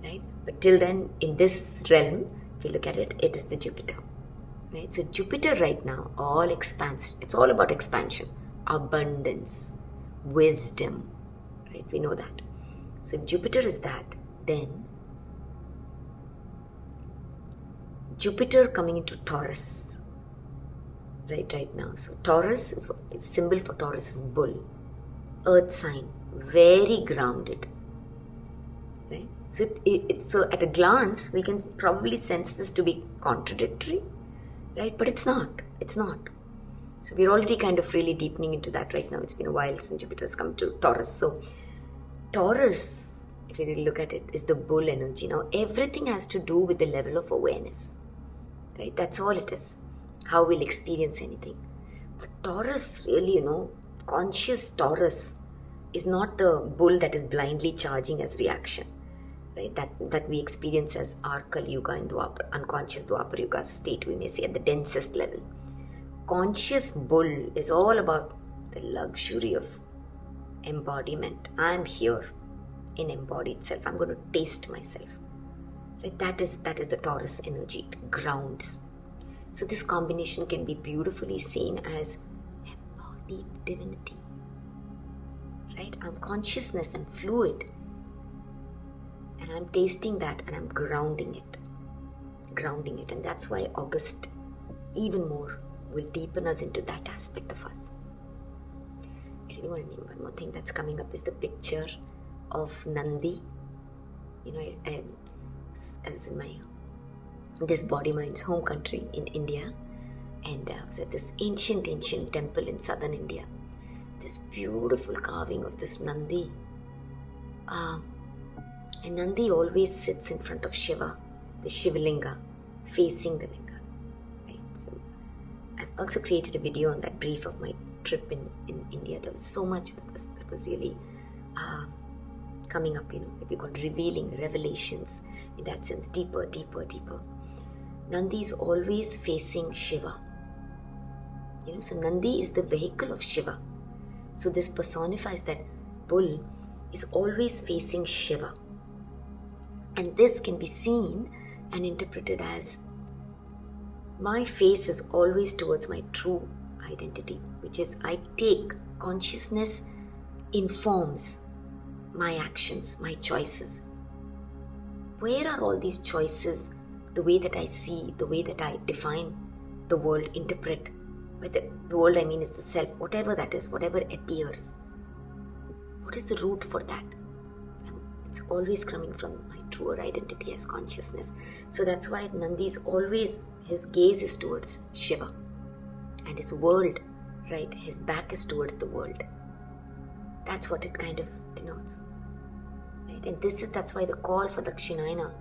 right? But till then, in this realm, if you look at it, it is the Jupiter, right? So Jupiter right now, all expands. It's all about expansion, abundance, wisdom, right? We know that. So if Jupiter is that, then Jupiter coming into Taurus, right now. So Taurus is what, its symbol for Taurus is bull, earth sign, very grounded, right? So so at a glance, we can probably sense this to be contradictory, right? But it's not. So we're already kind of really deepening into that right now. It's been a while since Jupiter has come to Taurus. So Taurus, if you really look at it, is the bull energy. Now everything has to do with the level of awareness, right? That's all it is. How we'll experience anything. But Taurus really, conscious Taurus is not the bull that is blindly charging as reaction, right? That we experience as our Kali Yuga in Dwapar, unconscious Dwapar Yuga state, we may say, at the densest level. Conscious bull is all about the luxury of embodiment. I am here in embodied self. I'm going to taste myself. Right? That is the Taurus energy. It grounds. So this combination can be beautifully seen as embodied divinity. Right? I'm consciousness, I'm fluid. And I'm tasting that and I'm grounding it. And that's why August even more will deepen us into that aspect of us. I really want to name one more thing that's coming up is the picture of Nandi. I was in this body mind's home country in India, and I was at this ancient temple in southern India. This beautiful carving of this Nandi. And Nandi always sits in front of Shiva, the Shivalinga, facing the linga. Right? So I've also created a video on that brief of my trip in India. There was so much that was really coming up, maybe called revealing revelations in that sense, deeper. Nandi is always facing Shiva. So Nandi is the vehicle of Shiva. So this personifies that bull is always facing Shiva. And this can be seen and interpreted as my face is always towards my true identity, which is I take consciousness informs my actions, my choices. Where are all these choices, the way that I see, the way that I define the world, interpret? By the world I mean is the self, whatever that is, whatever appears. What is the root for that? It's always coming from my truer identity as consciousness. So that's why Nandi is always, his gaze is towards Shiva. And his world, right, his back is towards the world. That's what it kind of denotes. Right? And that's why the call for Dakshinayana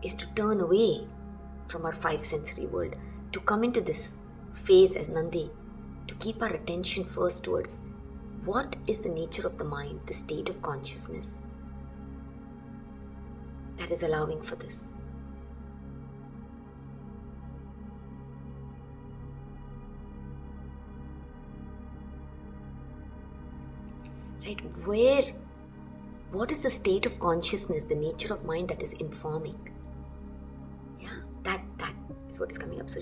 is to turn away from our five sensory world, to come into this phase as Nandi, to keep our attention first towards what is the nature of the mind, the state of consciousness that is allowing for this. Right? What is the state of consciousness, the nature of mind that is informing? Yeah, that is what is coming up. So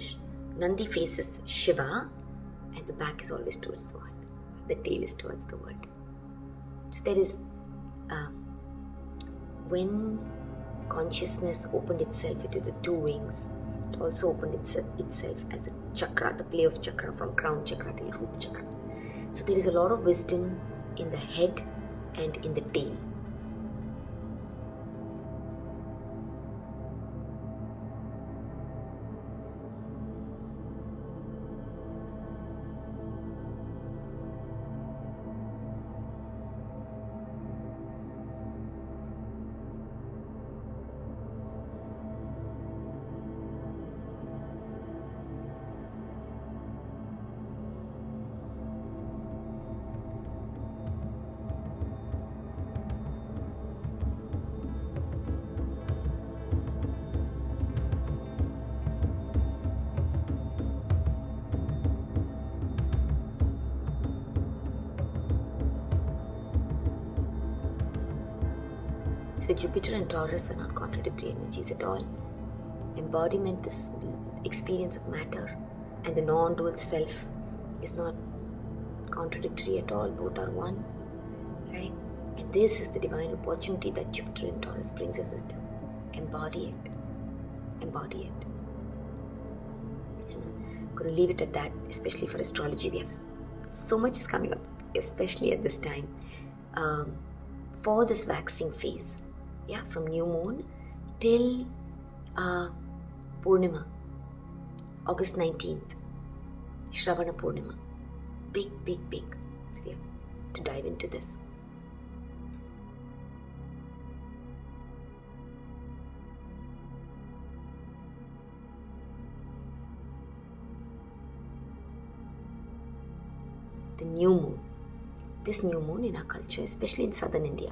Nandi faces Shiva and the back is always towards the world. The tail is towards the world. So there is, when consciousness opened itself into the two wings, it also opened itself as the chakra, the play of chakra from crown chakra till root chakra. So there is a lot of wisdom in the head and in the tail. So Jupiter and Taurus are not contradictory energies at all. Embodiment, this experience of matter, and the non-dual self is not contradictory at all. Both are one, right? And this is the divine opportunity that Jupiter and Taurus brings us to embody it. So I'm going to leave it at that, especially for astrology. We have so much is coming up, especially at this time, for this waxing phase. Yeah, from new moon till Poornima, August 19th, Shravana Poornima. Big. So yeah, to dive into this. The new moon. this new moon in our culture, especially in southern India,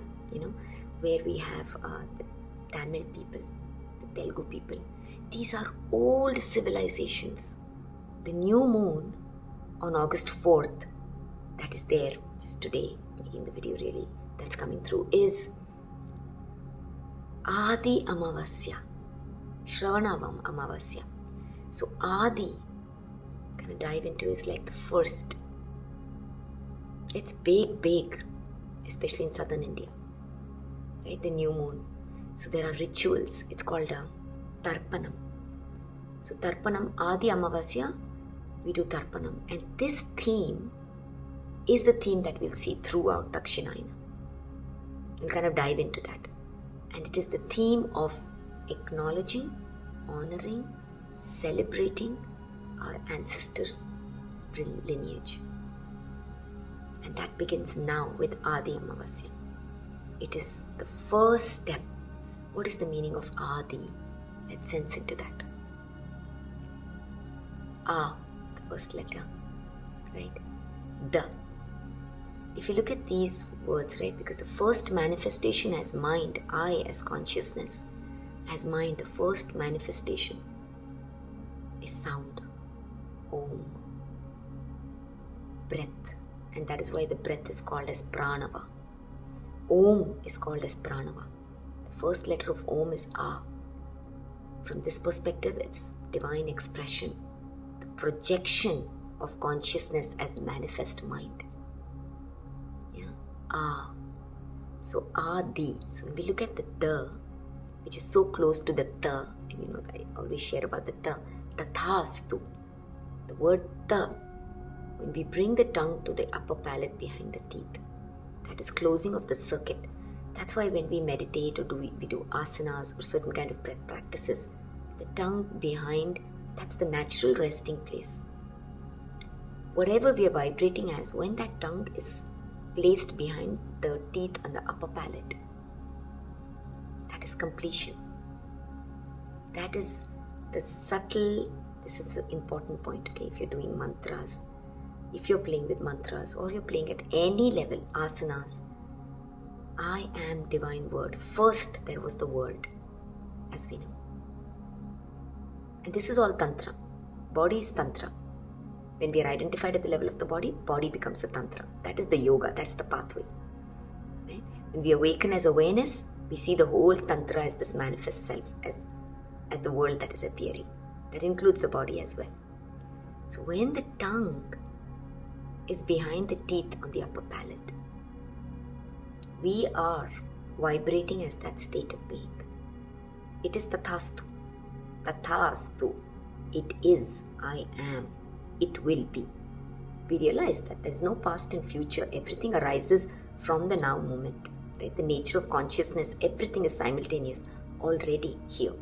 where we have the Tamil people, the Telugu people. These are old civilizations. The new moon on August 4th, that is there just today, making the video really, that's coming through, is Adi Amavasya, Shravana Amavasya. So Adi, gonna dive into, is like the first. It's big, especially in southern India, right? The new moon. So there are rituals. It's called a Tarpanam. So Tarpanam, Adi Amavasya, we do Tarpanam. And this theme is the theme that we'll see throughout Dakshinayana. We'll kind of dive into that. And it is the theme of acknowledging, honoring, celebrating our ancestor lineage. And that begins now with Adi Amavasya. It is the first step. What is the meaning of Adi? Let's sense into that. A, the first letter, right? The. If you look at these words, right, because the first manifestation as mind, I as consciousness, as mind, the first manifestation is sound, Om, breath. And that is why the breath is called as pranava. Om is called as pranava. The first letter of Om is A. From this perspective, it's divine expression, the projection of consciousness as manifest mind. Yeah, A. So Adi. So when we look at the, which is so close to the ta, and I always share about the ta, tathastu. The word ta, when we bring the tongue to the upper palate behind the teeth, that is closing of the circuit. That's why when we meditate or we do asanas or certain kind of breath practices, the tongue behind, that's the natural resting place. Whatever we are vibrating as, when that tongue is placed behind the teeth and the upper palate, that is completion. That is the subtle, this is the important point, okay, if you're doing mantras, if you're playing with mantras or you're playing at any level, asanas, I am divine word. First there was the word, as we know. And this is all tantra. Body is tantra. When we are identified at the level of the body, body becomes the tantra. That is the yoga, that's the pathway. Right? When we awaken as awareness, we see the whole tantra as this manifest self, as the world that is appearing. That includes the body as well. So when the tongue is behind the teeth on the upper palate, we are vibrating as that state of being. It is tathastu. Tathastu. It is, I am, it will be. We realize that there is no past and future. Everything arises from the now moment. Right? The nature of consciousness, everything is simultaneous, already here.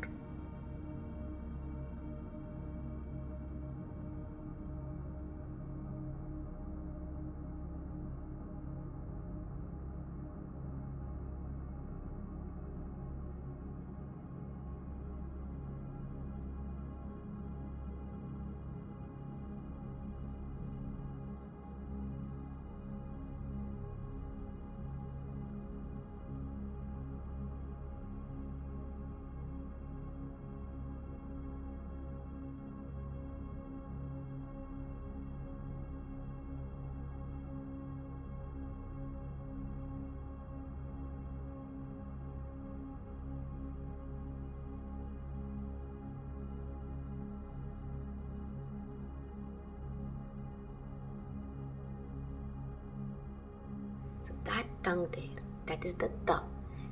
So that tongue there, that is the ta.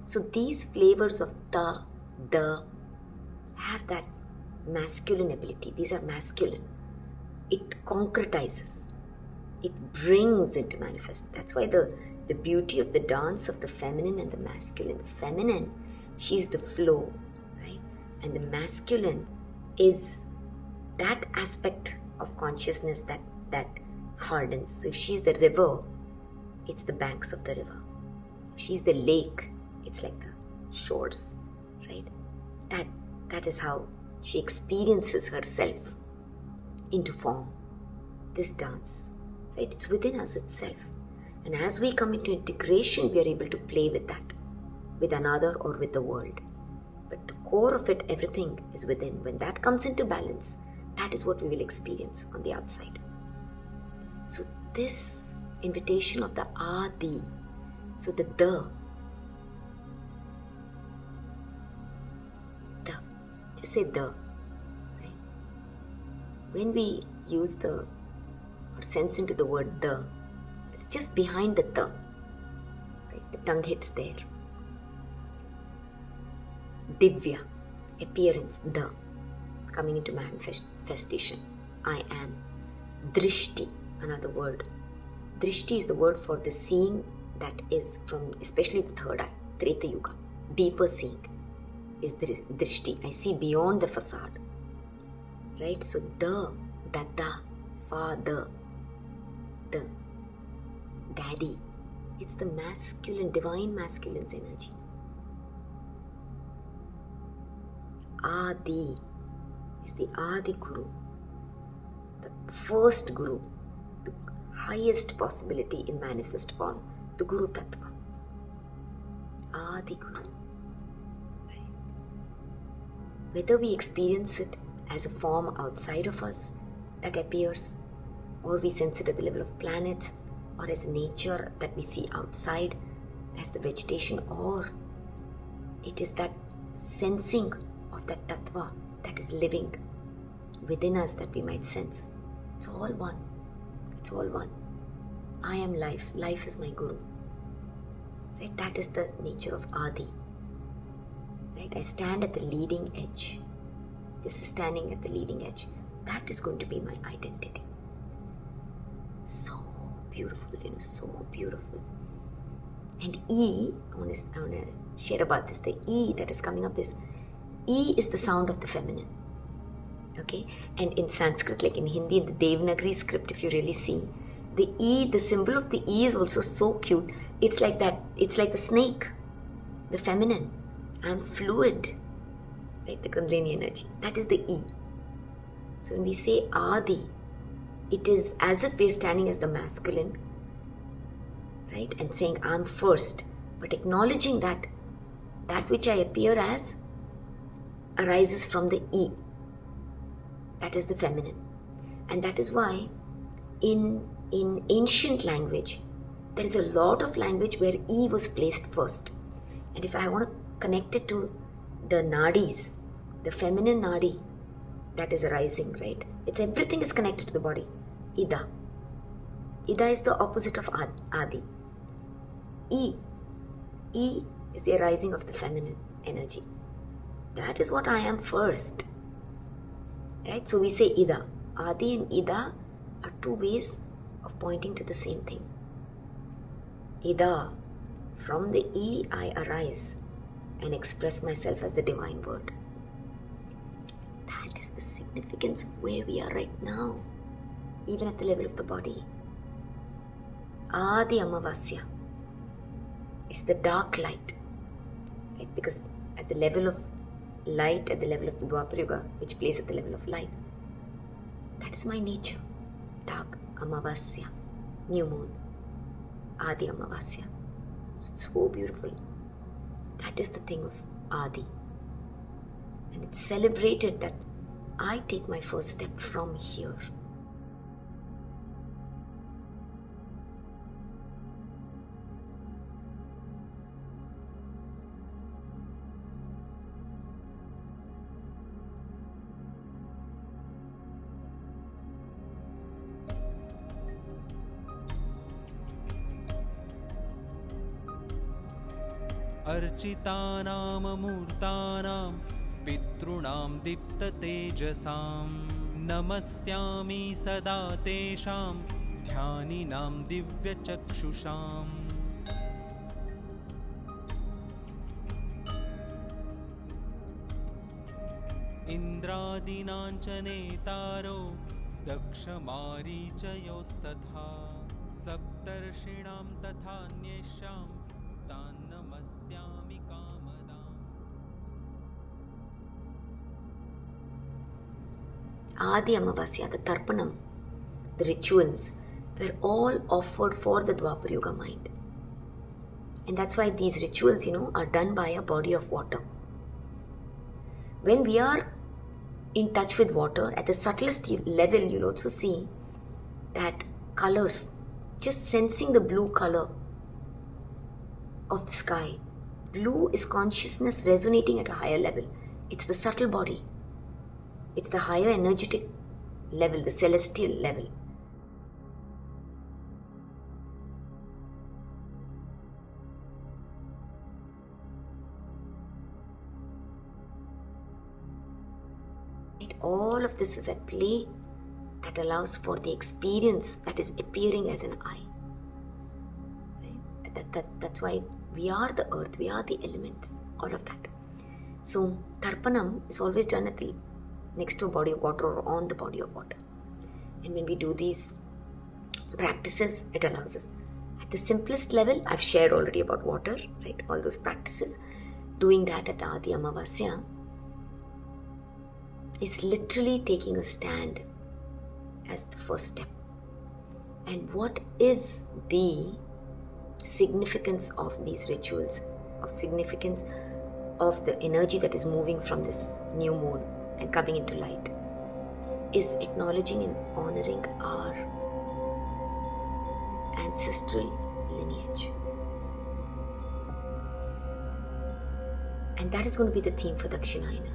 So these flavors of ta, the, have that masculine ability. These are masculine. It concretizes. It brings into manifest. That's why the beauty of the dance of the feminine and the masculine. The feminine, she's the flow, right? And the masculine is that aspect of consciousness that hardens. So if she's the river, it's the banks of the river. If she's the lake, it's like the shores, right? That is how she experiences herself into form. This dance, right? It's within us itself. And as we come into integration, we are able to play with that, with another or with the world. But the core of it, everything is within. When that comes into balance, that is what we will experience on the outside. So this invitation of the Adi, so the just say the, right? When we use the or sense into the word the, it's just behind the right? The tongue hits there. Divya, appearance, the, coming into manifestation. I am. Drishti, another word. Drishti is the word for the seeing that is from, especially the third eye, Treta Yuga. Deeper seeing is drishti. I see beyond the facade. Right? So the, dada, father, the, daddy. It's the masculine, divine masculine's energy. Adi is the Adi Guru, the first Guru, the highest possibility in manifest form, the Guru Tattva. Adi Guru. Right? Whether we experience it as a form outside of us that appears, or we sense it at the level of planets, or as nature that we see outside as the vegetation, or it is that sensing of that tattva that is living within us that we might sense. It's all one. It's all one. I am life. Life is my Guru. Right? That is the nature of Adi. Right? I stand at the leading edge. This is standing at the leading edge. That is going to be my identity. So beautiful, so beautiful. And E, I want to share about this. The E that is coming up is, E is the sound of the feminine. Okay? And in Sanskrit, like in Hindi, in the Devanagari script, if you really see, the E, the symbol of the E is also so cute. It's like that. It's like the snake, the feminine. I'm fluid. Right? The Kundalini energy. That is the E. So when we say Adi, it is as if we're standing as the masculine, right? And saying, I'm first. But acknowledging that which I appear as arises from the E. That is the feminine. And that is why in ancient language, there is a lot of language where E was placed first. And if I want to connect it to the nadis, the feminine nadi that is arising, right? It's everything is connected to the body. Ida. Ida is the opposite of Adi. E. E is the arising of the feminine energy. That is what I am first. Right? So we say Ida. Adi and Ida are two ways of pointing to the same thing. Ida. From the E I arise and express myself as the divine word. That is the significance of where we are right now, even at the level of the body. Adi Amavasya is the dark light, right? Because at the level of light, at the level of the Dwapar Yuga, which plays at the level of light, that is my nature. Dark Amavasya, New Moon, Adi Amavasya. It's so beautiful. That is the thing of Adi. And it's celebrated that I take my first step from here. अर्चितानां मूर्तानां पितॄणां दीप्ततेजसां नमस्यामि सदा तेषां ध्यानिनां दिव्यचक्षुषाम् इन्द्रादीनां च नेतारो दक्षमारीचयोस्तथा सप्तर्षीणां तथान्येषां तान् नमस्यामि कामदाम्. Adi Amavasya, the Tarpanam, the rituals, were all offered for the Dwapar Yuga mind. And that's why these rituals, are done by a body of water. When we are in touch with water, at the subtlest level, you'll also see that colors, just sensing the blue color of the sky. Blue is consciousness resonating at a higher level. It's the subtle body. It's the higher energetic level, the celestial level. All of this is at play that allows for the experience that is appearing as an eye. Right? That's why we are the earth, we are the elements, all of that. So Tarpanam is always done next to a body of water or on the body of water. And when we do these practices, it allows us. At the simplest level, I've shared already about water, right? All those practices. Doing that at the Adi Amavasya is literally taking a stand as the first step. And what is the significance of these rituals, of significance of the energy that is moving from this new moon and coming into light, is acknowledging and honoring our ancestral lineage. And that is going to be the theme for Dakshinayana.